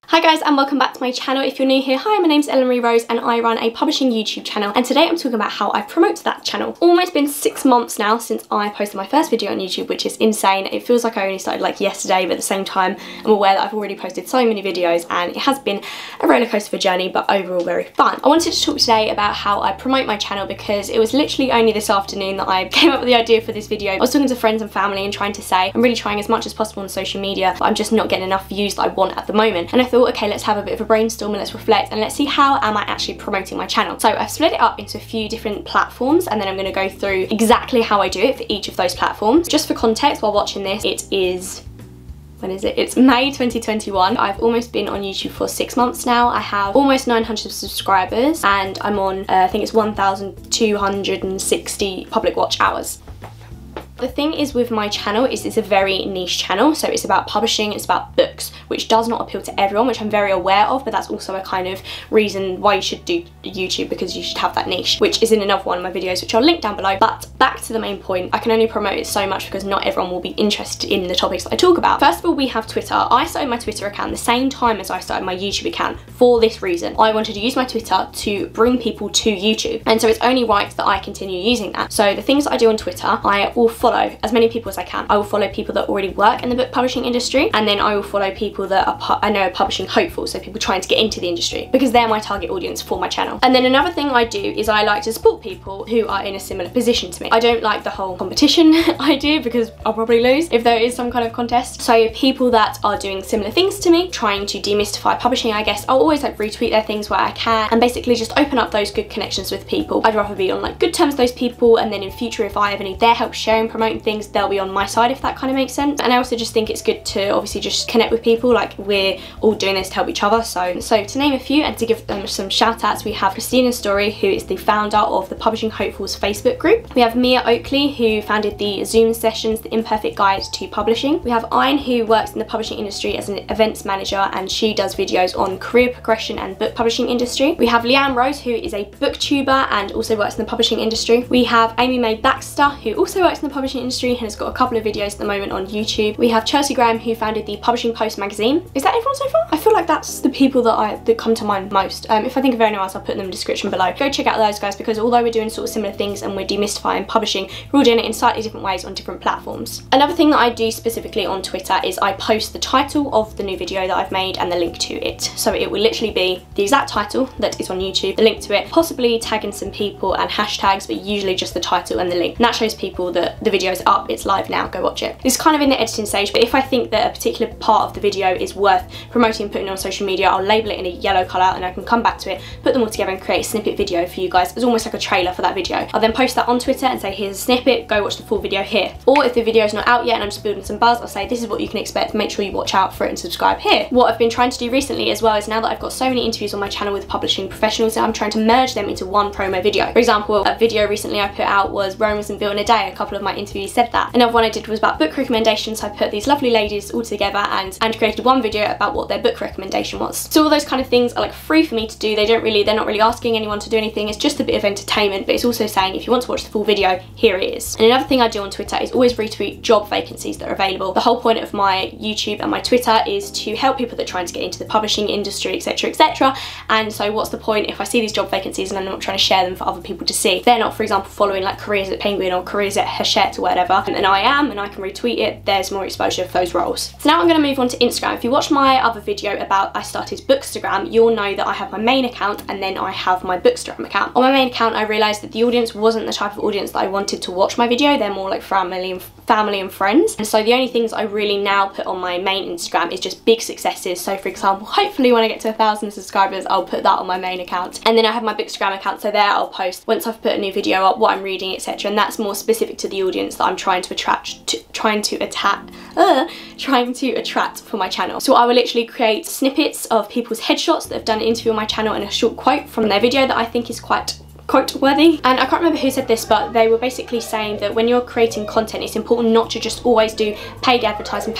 Hi guys, and welcome back to my channel. If you're new here, hi, my name's Eleanor Rose and I run a publishing YouTube channel, and today I'm talking about how I promote that channel. Almost been 6 months now since I posted my first video on YouTube, which is insane. It feels like I only started like yesterday, but at the same time I'm aware that I've already posted so many videos and it has been a roller coaster of a journey, but overall very fun. I wanted to talk today about how I promote my channel because it was literally only this afternoon that I came up with the idea for this video. I was talking to friends and family and trying to say I'm really trying as much as possible on social media, but I'm just not getting enough views that I want at the moment. And I thought, okay, let's have a bit of a brainstorm and let's reflect and let's see how am I actually promoting my channel. So I've split it up into a few different platforms, and then I'm going to go through exactly how I do it for each of those platforms. Just for context, while watching this, it is... when is it? It's May 2021. I've almost been on YouTube for 6 months now. I have almost 900 subscribers and I'm on, I think it's 1,260 public watch hours. The thing is with my channel is it's a very niche channel, so it's about publishing, it's about books, which does not appeal to everyone, which I'm very aware of, but that's also a kind of reason why you should do YouTube, because you should have that niche, which is in another one of my videos, which I'll link down below. But back to the main point, I can only promote it so much because not everyone will be interested in the topics that I talk about. First of all, we have Twitter. I started my Twitter account the same time as I started my YouTube account for this reason. I wanted to use my Twitter to bring people to YouTube, and so it's only right that I continue using that. So the things that I do on Twitter, I will follow as many people as I can. I will follow people that already work in the book publishing industry, and then I will follow people that are I know are publishing hopefuls, so people trying to get into the industry, because they're my target audience for my channel. And then another thing I do is I like to support people who are in a similar position to me. I don't like the whole competition idea because I'll probably lose if there is some kind of contest. So people that are doing similar things to me, trying to demystify publishing, I guess, I'll always like retweet their things where I can and basically just open up those good connections with people. I'd rather be on like good terms with those people, and then in future if I ever need their help sharing, promoting things, they'll be on my side, if that kind of makes sense. And I also just think it's good to obviously just connect with people, like we're all doing this to help each other. So to name a few and to give them some shout outs, we have Christina's Story, who is the founder of the Publishing Hopefuls Facebook group. We have Oakley, who founded the Zoom sessions, the Imperfect Guide to Publishing. We have Ain, who works in the publishing industry as an events manager, and she does videos on career progression and book publishing industry. We have Leanne Rose, who is a booktuber and also works in the publishing industry. We have Mae Baxter, who also works in the publishing industry and has got a couple of videos at the moment on YouTube. We have Chelsea Graham, who founded the Publishing Post magazine. Is that everyone so far? I feel like that's the people that come to mind most. If I think of anyone else, I'll put them in the description below. Go check out those guys, because although we're doing sort of similar things and we're demystifying publishing, we're all doing it in slightly different ways on different platforms. Another thing that I do specifically on Twitter is I post the title of the new video that I've made and the link to it. So it will literally be the exact title that is on YouTube, the link to it, possibly tagging some people and hashtags, but usually just the title and the link. And that shows people that the video is up, it's live now, go watch it. It's kind of in the editing stage, but if I think that a particular part of the video is worth promoting and putting on social media, I'll label it in a yellow colour and I can come back to it, put them all together and create a snippet video for you guys. It's almost like a trailer for that video. I'll then post that on Twitter and say, here's a snippet, go watch the full video here. Or if the video is not out yet and I'm just building some buzz, I'll say this is what you can expect, make sure you watch out for it and subscribe here. What I've been trying to do recently as well is, now that I've got so many interviews on my channel with publishing professionals, I'm trying to merge them into one promo video. For example, a video recently I put out was Rome wasn't built in a day. A couple of my interviews said that. Another one I did was about book recommendations. I put these lovely ladies all together and created one video about what their book recommendation was. So all those kind of things are like free for me to do. They're not really asking anyone to do anything. It's just a bit of entertainment, but it's also saying if you want to watch the full video, here it is. And another thing I do on Twitter is always retweet job vacancies that are available. The whole point of my YouTube and my Twitter is to help people that are trying to get into the publishing industry, etc, etc. And so what's the point if I see these job vacancies and I'm not trying to share them for other people to see? They're not, for example, following like careers at Penguin or careers at Hachette or whatever, and I am, and I can retweet it, there's more exposure for those roles. So now I'm going to move on to Instagram. If you watch my other video about I started Bookstagram, you'll know that I have my main account and then I have my Bookstagram account. On my main account, I realised that the audience wasn't the type of audience that I wanted to watch my video. They're more like family and friends, and so the only things I really now put on my main Instagram is just big successes. So for example, hopefully when I get to 1,000 subscribers, I'll put that on my main account. And then I have my Bookstagram account, so there I'll post once I've put a new video up, what I'm reading, etc, and that's more specific to the audience that I'm trying to attract for my channel. So I will literally create snippets of people's headshots that have done an interview on my channel and a short quote from their video that I think is quite quote worthy. And I can't remember who said this, but they were basically saying that when you're creating content, it's important not to just always do paid advertising,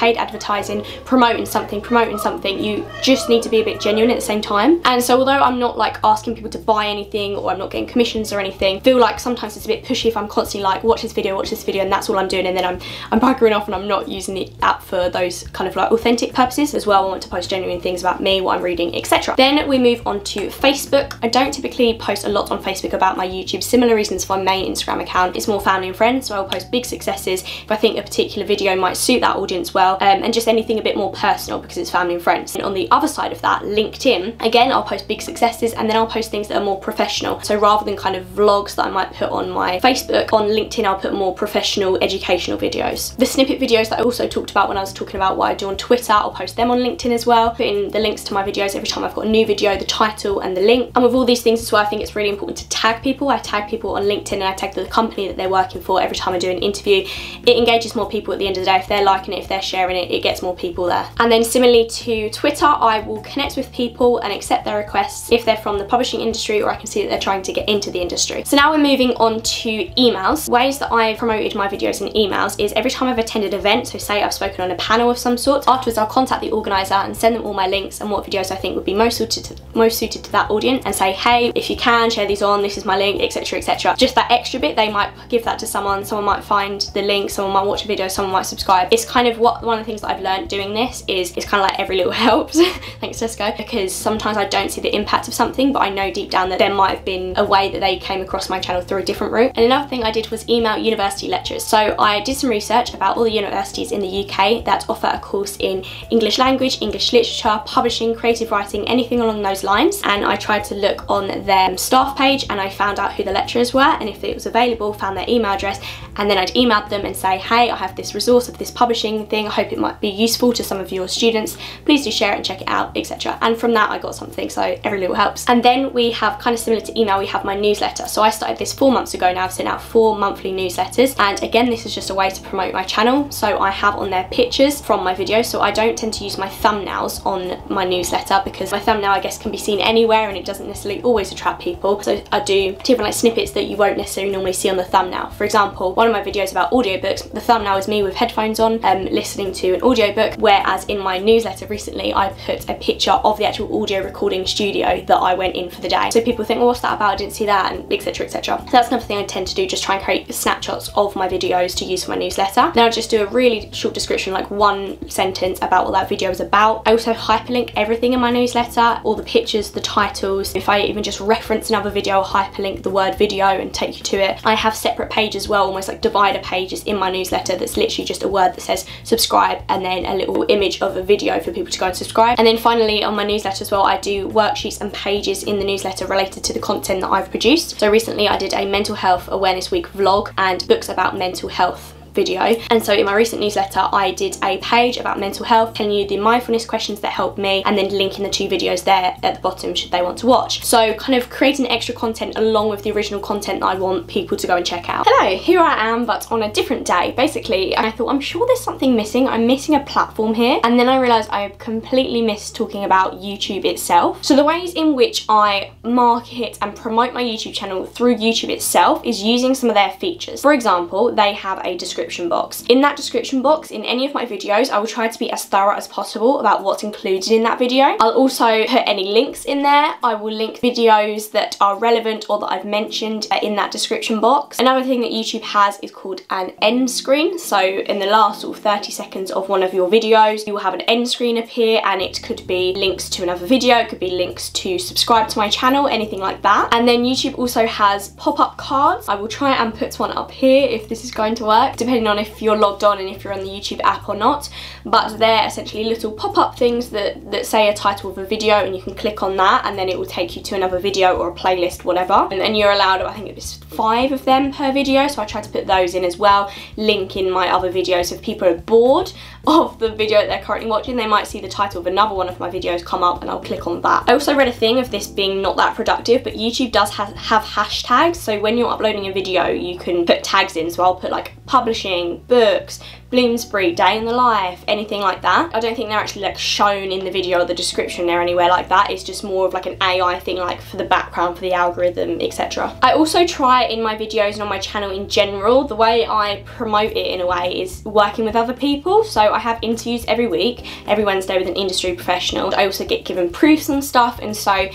promoting something. You just need to be a bit genuine at the same time. And so although I'm not like asking people to buy anything, or I'm not getting commissions or anything, I feel like sometimes it's a bit pushy if I'm constantly like, watch this video, and that's all I'm doing, and then I'm buggering off and I'm not using the app for those kind of like authentic purposes as well. I want to post genuine things about me, what I'm reading, etc. Then we move on to Facebook. I don't typically post a lot on Facebook about my YouTube, similar reasons for my main Instagram account. It's more family and friends, so I'll post big successes if I think a particular video might suit that audience well, and just anything a bit more personal because it's family and friends. And on the other side of that, LinkedIn, again, I'll post big successes, and then I'll post things that are more professional. So rather than kind of vlogs that I might put on my Facebook, on LinkedIn I'll put more professional educational videos. The snippet videos that I also talked about when I was talking about what I do on Twitter, I'll post them on LinkedIn as well, putting the links to my videos every time I've got a new video, the title and the link. And with all these things as well, I think it's really important to tag people. I tag people on LinkedIn, and I tag the company that they're working for every time I do an interview. It engages more people at the end of the day. If they're liking it, if they're sharing it, it gets more people there. And then similarly to Twitter, I will connect with people and accept their requests if they're from the publishing industry, or I can see that they're trying to get into the industry. So now we're moving on to emails. Ways that I've promoted my videos in emails is every time I've attended an event, so say I've spoken on a panel of some sort, afterwards I'll contact the organizer and send them all my links and what videos I think would be most suited to that audience, and say, hey, if you can, share these on, this is my link, etc, etc. Just that extra bit, they might give that to someone might find the link, someone might watch a video, someone might subscribe. It's kind of one of the things that I've learned doing this is it's kind of like every little helps. Thanks Tesco, because sometimes I don't see the impact of something, but I know deep down that there might have been a way that they came across my channel through a different route. And another thing I did was email university lecturers. So I did some research about all the universities in the UK that offer a course in English language, English literature, publishing, creative writing, anything along those lines, and I tried to look on their staff page, and I found out who the lecturers were, and if it was available, found their email address, and then I'd emailed them and say, hey, I have this resource of this publishing thing, I hope it might be useful to some of your students, please do share it and check it out, etc. And from that I got something, so every little helps. And then we have, kind of similar to email, we have my newsletter. So I started this 4 months ago now. I've sent out 4 monthly newsletters, and again, this is just a way to promote my channel. So I have on there pictures from my videos, so I don't tend to use my thumbnails on my newsletter because my thumbnail, I guess, can be seen anywhere and it doesn't necessarily always attract people. So I do different like snippets that you won't necessarily normally see on the thumbnail. For example, one of my videos about audiobooks, the thumbnail is me with headphones on listening to an audiobook, whereas in my newsletter recently I put a picture of the actual audio recording studio that I went in for the day. So people think, well, what's that about? I didn't see that, and etc, etc. So that's another thing I tend to do, just try and create snapshots of my videos to use for my newsletter. Then I'll just do a really short description, like 1 sentence about what that video is about. I also hyperlink everything in my newsletter, all the pictures, the titles. If I even just reference another video, I'll hyperlink the word video and take you to it. I have separate pages as well, almost like divider pages in my newsletter, that's literally just a word that says subscribe and then a little image of a video for people to go and subscribe. And then finally on my newsletter as well, I do worksheets and pages in the newsletter related to the content that I've produced. So recently I did a mental health awareness week vlog and books about mental health video, and so in my recent newsletter I did a page about mental health, telling you the mindfulness questions that helped me, and then linking the 2 videos there at the bottom should they want to watch. So kind of creating extra content along with the original content that I want people to go and check out. Hello, here I am, but on a different day. Basically, I thought, I'm sure there's something missing. I'm missing a platform here, and then I realised I completely missed talking about YouTube itself. So the ways in which I market and promote my YouTube channel through YouTube itself is using some of their features. For example, they have a description box. In that description box, in any of my videos, I will try to be as thorough as possible about what's included in that video. I'll also put any links in there. I will link videos that are relevant or that I've mentioned in that description box. Another thing that YouTube has is called an end screen. So in the last sort of 30 seconds of one of your videos, you will have an end screen appear, and it could be links to another video, it could be links to subscribe to my channel, anything like that. And then YouTube also has pop-up cards. I will try and put one up here if this is going to work, depending on if you're logged on and if you're on the YouTube app or not, but they're essentially little pop-up things that say a title of a video, and you can click on that and then it will take you to another video or a playlist, whatever, and you're allowed, I think it was 5 of them per video, so I tried to put those in as well, link in my other videos. If people are bored of the video that they're currently watching, they might see the title of another one of my videos come up and I'll click on that. I also read a thing of this being not that productive, but YouTube does have hashtags, so when you're uploading a video you can put tags in, so I'll put like publishing publishing, books, Bloomsbury, day in the life, anything like that. I don't think they're actually like shown in the video or the description or anywhere like that. It's just more of like an AI thing, like for the background, for the algorithm, etc. I also try in my videos and on my channel in general, the way I promote it in a way is working with other people. So I have interviews every week, every Wednesday with an industry professional. I also get given proofs and stuff, and so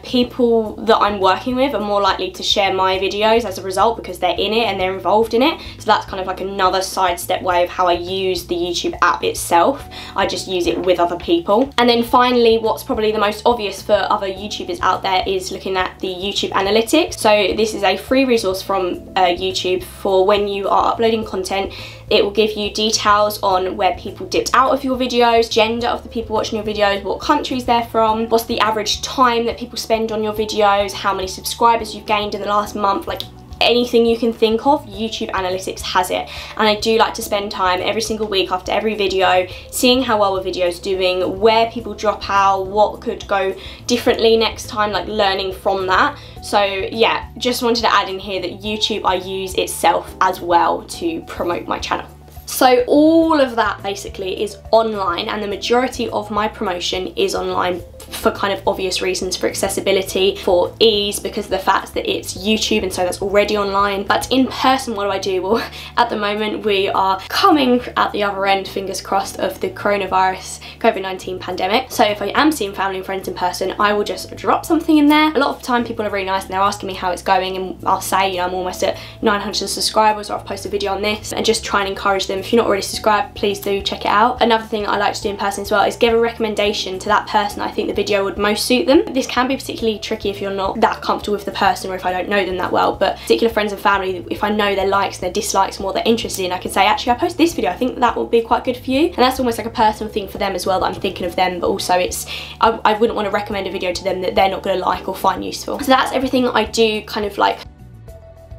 people that I'm working with are more likely to share my videos as a result because they're in it and they're involved in it. So that's kind of like another sidestep way of how I use the YouTube app itself. I just use it with other people. And then finally, what's probably the most obvious for other YouTubers out there is looking at the YouTube analytics. So this is a free resource from YouTube for when you are uploading content. It will give you details on where people dipped out of your videos, gender of the people watching your videos, what countries they're from, what's the average time that people spend on your videos, how many subscribers you've gained in the last month, like anything you can think of, YouTube Analytics has it. And I do like to spend time every single week after every video seeing how well a video is doing, where people drop out, what could go differently next time, like learning from that. So yeah, just wanted to add in here that YouTube I use itself as well to promote my channel. So all of that basically is online, and the majority of my promotion is online for kind of obvious reasons, for accessibility, for ease, because of the fact that it's YouTube and so that's already online. But in person, what do I do? Well, at the moment we are coming at the other end, fingers crossed, of the coronavirus COVID-19 pandemic. So if I am seeing family and friends in person, I will just drop something in there. A lot of the time people are really nice and they're asking me how it's going, and I'll say, you know, I'm almost at 900 subscribers, or I've posted a video on this, and just try and encourage them. If you're not already subscribed, please do check it out. Another thing I like to do in person as well is give a recommendation to that person I think the video would most suit them. This can be particularly tricky if you're not that comfortable with the person, or if I don't know them that well, but particular friends and family, if I know their likes, their dislikes, and what they're interested in, I can say, actually, I posted this video, I think that will be quite good for you. And that's almost like a personal thing for them as well, that I'm thinking of them, but also it's, I wouldn't want to recommend a video to them that they're not going to like or find useful. So that's everything I do, kind of like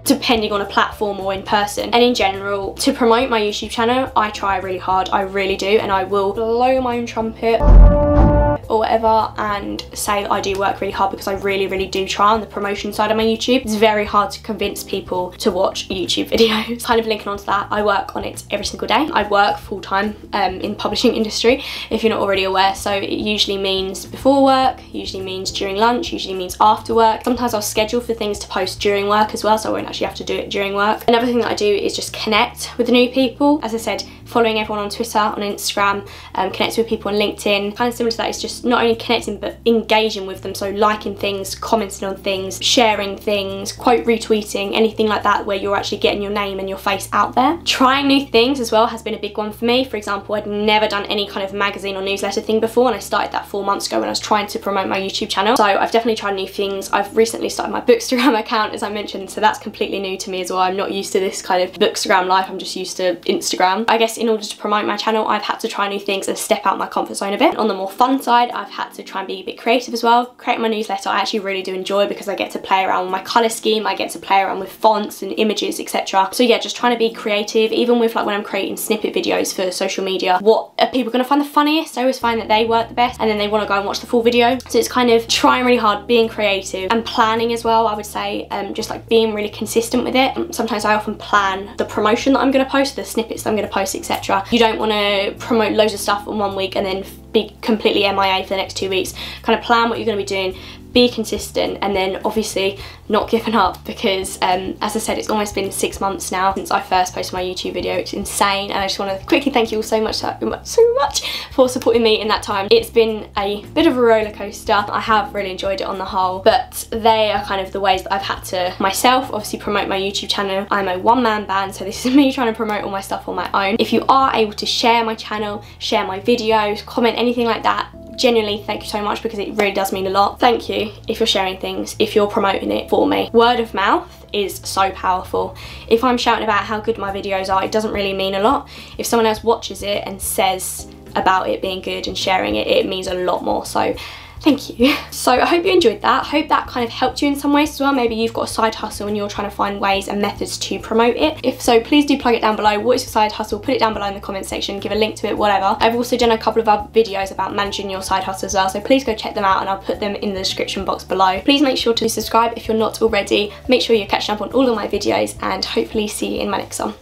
depending on a platform or in person. And in general, to promote my YouTube channel, I try really hard, I really do, and I will blow my own trumpet or whatever and say that I do work really hard, because I really do try on the promotion side of my YouTube. It's very hard to convince people to watch YouTube videos. Kind of linking onto that, I work on it every single day. I work full-time in the publishing industry, if you're not already aware, so it usually means before work, usually means during lunch, usually means after work. Sometimes I'll schedule for things to post during work as well, so I won't actually have to do it during work. Another thing that I do is just connect with new people. As I said, following everyone on Twitter, on Instagram, connecting with people on LinkedIn. Kind of similar to that, it's just not only connecting but engaging with them, so liking things, commenting on things, sharing things, quote retweeting, anything like that where you're actually getting your name and your face out there. Trying new things as well has been a big one for me. For example, I'd never done any kind of magazine or newsletter thing before, and I started that 4 months ago when I was trying to promote my YouTube channel. So I've definitely tried new things. I've recently started my Bookstagram account, as I mentioned, so that's completely new to me as well. I'm not used to this kind of Bookstagram life, I'm just used to Instagram. I guess in order to promote my channel, I've had to try new things and step out my comfort zone a bit. On the more fun side, I've had to try and be a bit creative as well. Creating my newsletter I actually really do enjoy, because I get to play around with my colour scheme, I get to play around with fonts and images, etc. So yeah, just trying to be creative, even with like when I'm creating snippet videos for social media. What are people going to find the funniest? I always find that they work the best, and then they want to go and watch the full video. So it's kind of trying really hard, being creative, and planning as well, I would say, just like being really consistent with it. Sometimes I often plan the promotion that I'm going to post, the snippets that I'm going to post, etc. You don't want to promote loads of stuff in 1 week and then be completely MIA for the next 2 weeks. Kind of plan what you're going to be doing, be consistent, and then obviously not giving up, because as I said, it's almost been 6 months now since I first posted my YouTube video. It's insane, and I just want to quickly thank you all so much for supporting me in that time. It's been a bit of a roller coaster. I have really enjoyed it on the whole, but they are kind of the ways that I've had to myself obviously promote my YouTube channel. I'm a one-man band, so this is me trying to promote all my stuff on my own. If you are able to share my channel, share my videos, comment, anything like that, genuinely thank you so much, because it really does mean a lot. Thank you if you're sharing things, if you're promoting it for me. Word of mouth is so powerful. If I'm shouting about how good my videos are, it doesn't really mean a lot. If someone else watches it and says about it being good and sharing it, it means a lot more. So thank you. So I hope you enjoyed that. I hope that kind of helped you in some ways as well. Maybe you've got a side hustle and you're trying to find ways and methods to promote it. If so, please do plug it down below. What is your side hustle? Put it down below in the comment section, give a link to it, whatever. I've also done a couple of other videos about managing your side hustle as well, so please go check them out, and I'll put them in the description box below. Please make sure to subscribe if you're not already. Make sure you're catching up on all of my videos, and hopefully see you in my next one.